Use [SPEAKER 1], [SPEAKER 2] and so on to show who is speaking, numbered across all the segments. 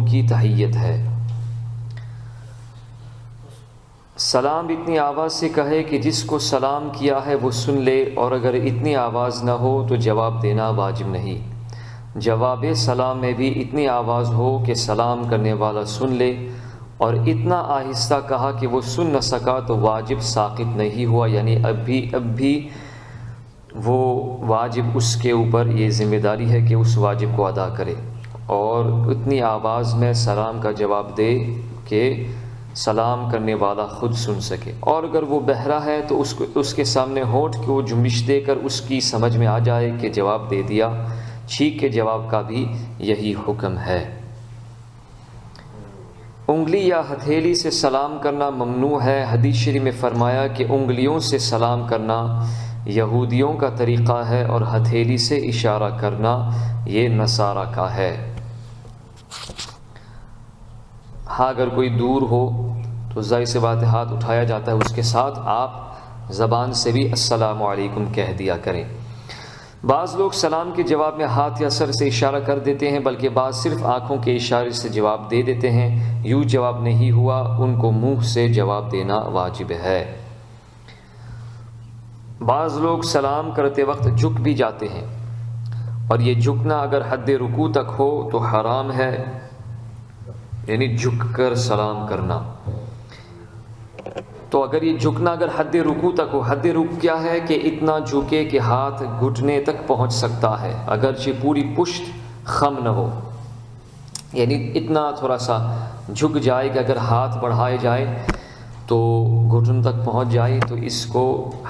[SPEAKER 1] کی تحیت ہے۔ سلام اتنی آواز سے کہے کہ جس کو سلام کیا ہے وہ سن لے، اور اگر اتنی آواز نہ ہو تو جواب دینا واجب نہیں۔ جواب سلام میں بھی اتنی آواز ہو کہ سلام کرنے والا سن لے، اور اتنا آہستہ کہا کہ وہ سن نہ سکا تو واجب ساقط نہیں ہوا، یعنی اب بھی وہ واجب اس کے اوپر یہ ذمہ داری ہے کہ اس واجب کو ادا کرے، اور اتنی آواز میں سلام کا جواب دے کہ سلام کرنے والا خود سن سکے۔ اور اگر وہ بہرا ہے تو اس کے سامنے ہونٹ کو جنبش دے کر اس کی سمجھ میں آ جائے کہ جواب دے دیا۔ چھینک کے جواب کا بھی یہی حکم ہے۔ انگلی یا ہتھیلی سے سلام کرنا ممنوع ہے۔ حدیث شریف میں فرمایا کہ انگلیوں سے سلام کرنا یہودیوں کا طریقہ ہے، اور ہتھیلی سے اشارہ کرنا یہ نصارہ کا ہے۔ ہاں اگر کوئی دور ہو تو ظاہر سی بات ہے ہاتھ اٹھایا جاتا ہے، اس کے ساتھ آپ زبان سے بھی السلام علیکم کہہ دیا کریں۔ بعض لوگ سلام کے جواب میں ہاتھ یا سر سے اشارہ کر دیتے ہیں، بلکہ بعض صرف آنکھوں کے اشارے سے جواب دے دیتے ہیں۔ یوں جواب نہیں ہوا، ان کو منہ سے جواب دینا واجب ہے۔ بعض لوگ سلام کرتے وقت جھک بھی جاتے ہیں، اور یہ جھکنا اگر حد رکوع تک ہو تو حرام ہے، یعنی جھک کر سلام کرنا۔ تو اگر یہ جھکنا اگر حد رکوع تک ہو، حد رکوع کیا ہے کہ اتنا جھکے کہ ہاتھ گھٹنے تک پہنچ سکتا ہے، اگرچہ پوری پشت خم نہ ہو، یعنی اتنا تھوڑا سا جھک جائے کہ اگر ہاتھ بڑھائے جائے تو گھٹن تک پہنچ جائے، تو اس کو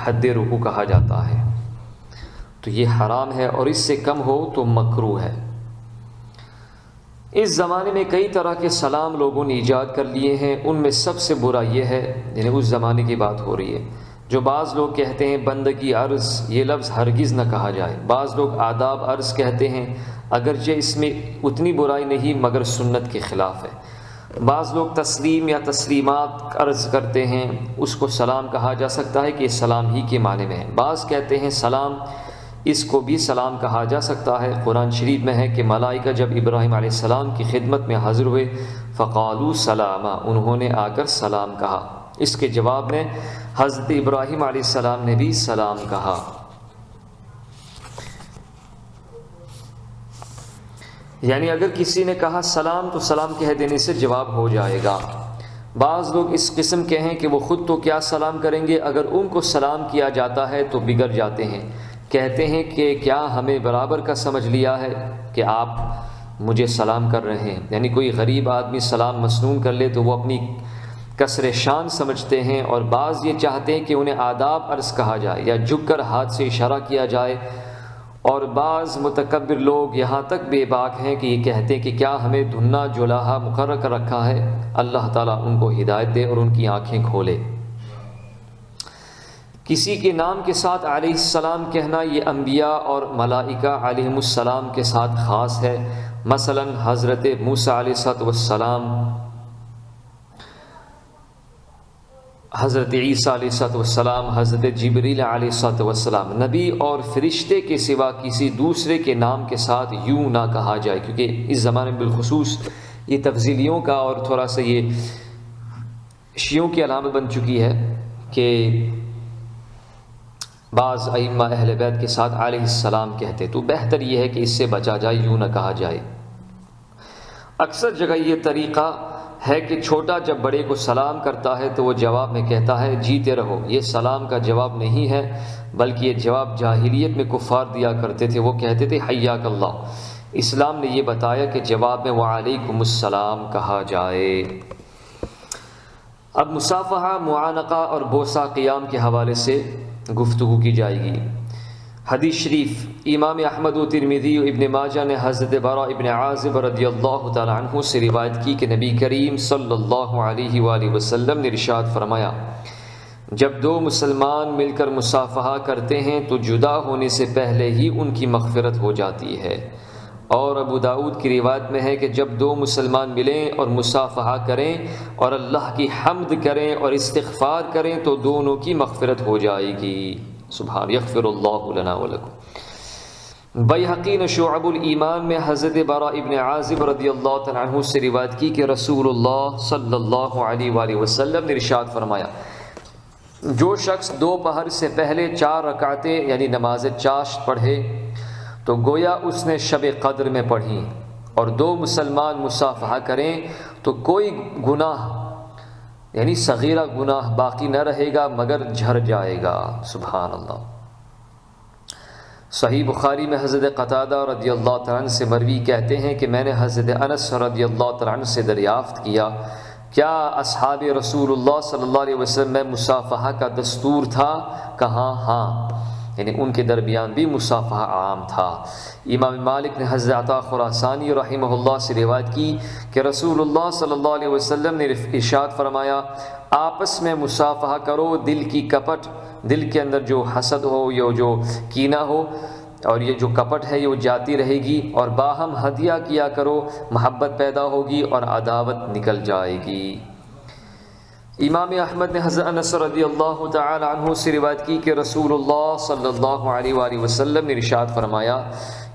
[SPEAKER 1] حد رکوع کہا جاتا ہے۔ تو یہ حرام ہے، اور اس سے کم ہو تو مکروہ ہے۔ اس زمانے میں کئی طرح کے سلام لوگوں نے ایجاد کر لیے ہیں، ان میں سب سے برا یہ ہے، یعنی اس زمانے کی بات ہو رہی ہے، جو بعض لوگ کہتے ہیں بندگی عرض، یہ لفظ ہرگز نہ کہا جائے۔ بعض لوگ آداب عرض کہتے ہیں، اگرچہ اس میں اتنی برائی نہیں مگر سنت کے خلاف ہے۔ بعض لوگ تسلیم یا تسلیمات عرض کرتے ہیں، اس کو سلام کہا جا سکتا ہے کہ یہ سلام ہی کے معنی میں ہے۔ بعض کہتے ہیں سلام، اس کو بھی سلام کہا جا سکتا ہے۔ قرآن شریف میں ہے کہ ملائکہ جب ابراہیم علیہ السلام کی خدمت میں حاضر ہوئے، فقالوا سلاما، انہوں نے آ کر سلام کہا۔ اس کے جواب میں حضرت ابراہیم علیہ السلام نے بھی سلام کہا۔ یعنی اگر کسی نے کہا سلام تو سلام کہہ دینے سے جواب ہو جائے گا۔ بعض لوگ اس قسم کے ہیں کہ وہ خود تو کیا سلام کریں گے، اگر ان کو سلام کیا جاتا ہے تو بگڑ جاتے ہیں، کہتے ہیں کہ کیا ہمیں برابر کا سمجھ لیا ہے کہ آپ مجھے سلام کر رہے ہیں۔ یعنی کوئی غریب آدمی سلام مسنون کر لے تو وہ اپنی کسر شان سمجھتے ہیں، اور بعض یہ چاہتے ہیں کہ انہیں آداب عرض کہا جائے یا جھک کر ہاتھ سے اشارہ کیا جائے، اور بعض متکبر لوگ یہاں تک بے باک ہیں کہ یہ کہتے ہیں کہ کیا ہمیں دھنا جولاہا مقرر کر رکھا ہے۔ اللہ تعالیٰ ان کو ہدایت دے اور ان کی آنکھیں کھولے۔ کسی کے نام کے ساتھ علیہ السلام کہنا یہ انبیاء اور ملائکہ علیہم السلام کے ساتھ خاص ہے۔ مثلا حضرت موسیٰ علیہ السلام، حضرت عیسیٰ علیہ السلام، حضرت جبریل علیہ السلام، نبی اور فرشتے کے سوا کسی دوسرے کے نام کے ساتھ یوں نہ کہا جائے، کیونکہ اس زمانے میں بالخصوص یہ تفضیلیوں کا اور تھوڑا سا یہ شیعوں کی علامت بن چکی ہے کہ بعض ائمہ اہل بیت کے ساتھ علیہ السلام کہتے، تو بہتر یہ ہے کہ اس سے بچا جائے، یوں نہ کہا جائے۔ اکثر جگہ یہ طریقہ ہے کہ چھوٹا جب بڑے کو سلام کرتا ہے تو وہ جواب میں کہتا ہے جیتے رہو۔ یہ سلام کا جواب نہیں ہے، بلکہ یہ جواب جاہلیت میں کفار دیا کرتے تھے، وہ کہتے تھے حیاک اللہ۔ اسلام نے یہ بتایا کہ جواب میں وعلیکم السلام کہا جائے۔ اب مصافحہ، معانقہ اور بوسہ قیام کے حوالے سے گفتگو کی جائے گی۔ حدیث شریف امام احمد و ترمذی و ابن ماجہ نے حضرت براء ابن عازب رضی اللہ تعالی عنہ سے روایت کی کہ نبی کریم صلی اللہ علیہ وآلہ وسلم نے ارشاد فرمایا، جب دو مسلمان مل کر مصافحہ کرتے ہیں تو جدا ہونے سے پہلے ہی ان کی مغفرت ہو جاتی ہے۔ اور ابو داؤد کی روایت میں ہے کہ جب دو مسلمان ملیں اور مصافحہ کریں اور اللہ کی حمد کریں اور استغفار کریں تو دونوں کی مغفرت ہو جائے گی۔ سبحان یغفر اللہ لنا ولکم۔ بیہقی نے شعب الایمان میں حضرت براء ابن عازب رضی اللہ تعالیٰ عنہ سے روایت کی کہ رسول اللہ صلی اللہ علیہ وآلہ وسلم نے ارشاد فرمایا، جو شخص دوپہر سے پہلے 4 رکعتیں یعنی نماز چاشت پڑھے تو گویا اس نے شب قدر میں پڑھی، اور 2 مسلمان مصافحہ کریں تو کوئی گناہ یعنی صغیرہ گناہ باقی نہ رہے گا مگر جھڑ جائے گا۔ سبحان اللہ۔ صحیح بخاری میں حضرت قتادہ رضی اللہ تعالیٰ عنہ سے مروی کہتے ہیں کہ میں نے حضرت انس رضی اللہ تعالیٰ عنہ سے دریافت کیا، کیا اصحاب رسول اللہ صلی اللہ علیہ وسلم میں مصافحہ کا دستور تھا؟ کہا ہاں، یعنی ان کے درمیان بھی مصافحہ عام تھا۔ امام مالک نے حضرت عطا خراسانی رحمہ اللہ سے روایت کی کہ رسول اللہ صلی اللہ علیہ وسلم نے ارشاد فرمایا، آپس میں مصافحہ کرو، دل کی کپٹ، دل کے اندر جو حسد ہو یا جو کینہ ہو اور یہ جو کپٹ ہے یہ جاتی رہے گی، اور باہم ہدیہ کیا کرو، محبت پیدا ہوگی اور عداوت نکل جائے گی۔ امام احمد نے حضرت انس رضی اللہ تعالی عنہ سے روایت کی کہ رسول اللہ صلی اللہ علیہ وآلہ وسلم نے ارشاد فرمایا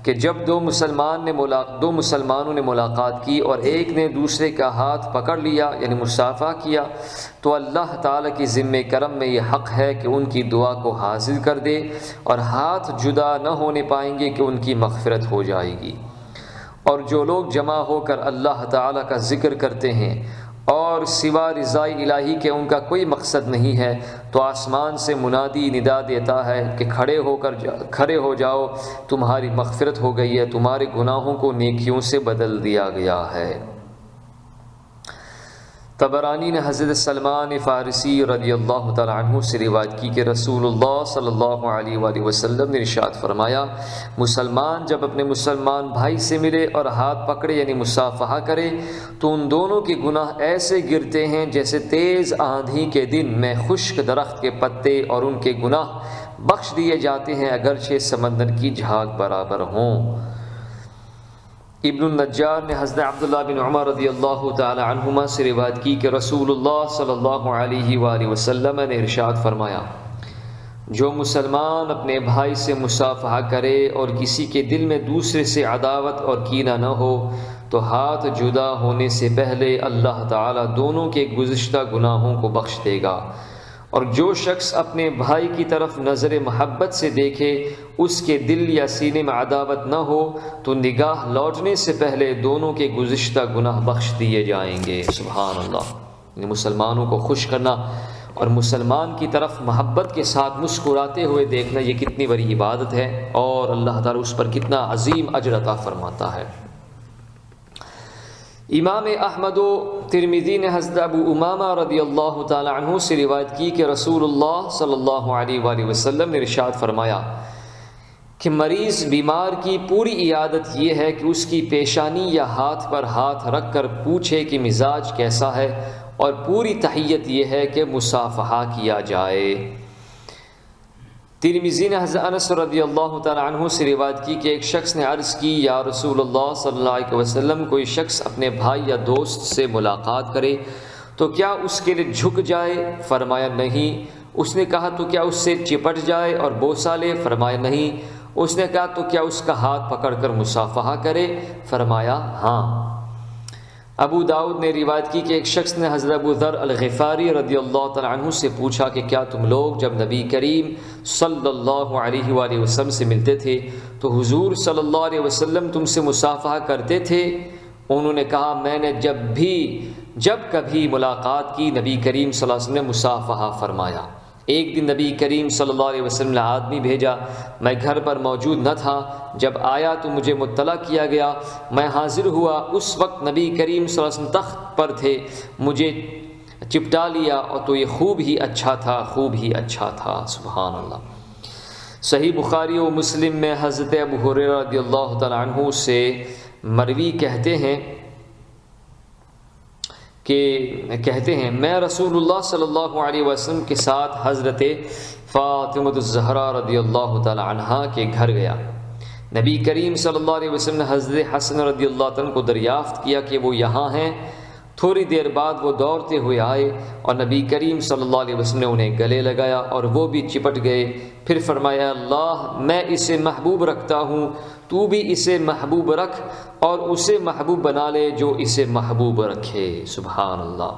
[SPEAKER 1] کہ جب دو مسلمانوں نے ملاقات کی اور ایک نے دوسرے کا ہاتھ پکڑ لیا یعنی مصافحہ کیا، تو اللہ تعالیٰ کی ذمہ کرم میں یہ حق ہے کہ ان کی دعا کو حاصل کر دے، اور ہاتھ جدا نہ ہونے پائیں گے کہ ان کی مغفرت ہو جائے گی۔ اور جو لوگ جمع ہو کر اللہ تعالیٰ کا ذکر کرتے ہیں اور سوا رضائے الہی کے ان کا کوئی مقصد نہیں ہے، تو آسمان سے منادی ندا دیتا ہے کہ کھڑے ہو جاؤ، تمہاری مغفرت ہو گئی ہے، تمہارے گناہوں کو نیکیوں سے بدل دیا گیا ہے۔ طبرانی نے حضرت سلمان فارسی رضی اللہ تعالیٰ عنہ سے روایت کی کہ رسول اللہ صلی اللہ علیہ وآلہ وسلم نے ارشاد فرمایا، مسلمان جب اپنے مسلمان بھائی سے ملے اور ہاتھ پکڑے یعنی مصافحہ کرے تو ان دونوں کے گناہ ایسے گرتے ہیں جیسے تیز آندھی کے دن میں خشک درخت کے پتے، اور ان کے گناہ بخش دیے جاتے ہیں اگرچہ سمندر کی جھاگ برابر ہوں۔ ابن النجار نے حضرت عبداللہ بن عمر رضی اللہ تعالی عنہما سے روایت کی کہ رسول اللہ صلی اللہ علیہ وآلہ وسلم نے ارشاد فرمایا، جو مسلمان اپنے بھائی سے مصافحہ کرے اور کسی کے دل میں دوسرے سے عداوت اور کینہ نہ ہو تو ہاتھ جدا ہونے سے پہلے اللہ تعالیٰ دونوں کے گزشتہ گناہوں کو بخش دے گا، اور جو شخص اپنے بھائی کی طرف نظر محبت سے دیکھے، اس کے دل یا سینے میں عداوت نہ ہو تو نگاہ لوٹنے سے پہلے دونوں کے گزشتہ گناہ بخش دیے جائیں گے۔ سبحان اللہ۔ یعنی مسلمانوں کو خوش کرنا اور مسلمان کی طرف محبت کے ساتھ مسکراتے ہوئے دیکھنا یہ کتنی بڑی عبادت ہے، اور اللہ تعالیٰ اس پر کتنا عظیم اجر عطا فرماتا ہے۔ امام احمد و ترمذی نے حضرت ابو امامہ رضی اللہ تعالی عنہ سے روایت کی کہ رسول اللہ صلی اللہ علیہ وآلہ وسلم نے ارشاد فرمایا کہ مریض بیمار کی پوری عیادت یہ ہے کہ اس کی پیشانی یا ہاتھ پر ہاتھ رکھ کر پوچھے کہ مزاج کیسا ہے، اور پوری تحیت یہ ہے کہ مصافحہ کیا جائے۔ ترمذی نے حضرت انس رضی اللہ تعالی عنہ سے روایت کی کہ ایک شخص نے عرض کی، یا رسول اللہ صلی اللہ علیہ وسلم، کوئی شخص اپنے بھائی یا دوست سے ملاقات کرے تو کیا اس کے لیے جھک جائے؟ فرمایا نہیں۔ اس نے کہا تو کیا اس سے چپٹ جائے اور بوسہ لے؟ فرمایا نہیں۔ اس نے کہا تو کیا اس کا ہاتھ پکڑ کر مصافحہ کرے؟ فرمایا ہاں۔ ابو داؤد نے روایت کی کہ ایک شخص نے حضرت ابو ذر الغفاری رضی اللہ تعالیٰ عنہ سے پوچھا کہ کیا تم لوگ جب نبی کریم صلی اللہ علیہ وآلہ وسلم سے ملتے تھے تو حضور صلی اللہ علیہ وسلم تم سے مصافحہ کرتے تھے؟ انہوں نے کہا، میں نے جب کبھی ملاقات کی نبی کریم صلی اللہ علیہ وسلم نے مصافحہ فرمایا۔ ایک دن نبی کریم صلی اللہ علیہ وسلم نے آدمی بھیجا، میں گھر پر موجود نہ تھا، جب آیا تو مجھے مطلع کیا گیا، میں حاضر ہوا، اس وقت نبی کریم صلی اللہ علیہ وسلم تخت پر تھے، مجھے چپٹا لیا اور تو یہ خوب ہی اچھا تھا۔ سبحان اللہ۔ صحیح بخاری و مسلم میں حضرت ابو ہریرہ رضی اللہ تعالی عنہ سے مروی کہتے ہیں میں رسول اللہ صلی اللہ علیہ وسلم کے ساتھ حضرت فاطمہ الزہرا رضی اللہ تعالی عنہا کے گھر گیا۔ نبی کریم صلی اللہ علیہ وسلم نے حضرت حسن رضی اللہ عنہ کو دریافت کیا کہ وہ یہاں ہیں۔ تھوڑی دیر بعد وہ دوڑتے ہوئے آئے اور نبی کریم صلی اللہ علیہ وسلم نے انہیں گلے لگایا اور وہ بھی چپٹ گئے۔ پھر فرمایا، اللہ میں اسے محبوب رکھتا ہوں، تو بھی اسے محبوب رکھ اور اسے محبوب بنا لے جو اسے محبوب رکھے۔ سبحان اللہ۔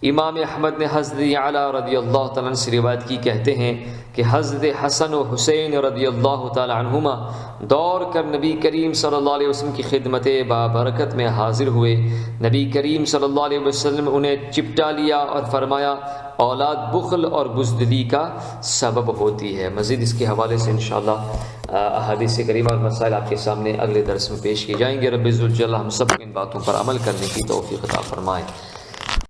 [SPEAKER 1] امام احمد نے حضرت اعلیٰ رضی اللہ تعالیٰ عنہ سے روایت کی، کہتے ہیں کہ حضرت حسن و حسین رضی اللہ تعالیٰ عنہما دوڑ کر نبی کریم صلی اللہ علیہ وسلم کی خدمت بابرکت میں حاضر ہوئے۔ نبی کریم صلی اللہ علیہ وسلم انہیں چپٹا لیا اور فرمایا اولاد بخل اور بزدلی کا سبب ہوتی ہے۔ مزید اس کے حوالے سے انشاءاللہ احادیث کریمہ اور مسائل آپ کے سامنے اگلے درس میں پیش کیے جائیں گے۔ رب ذوالجلال ہم سب کو ان باتوں پر عمل کرنے کی توفیق عطا فرمائے۔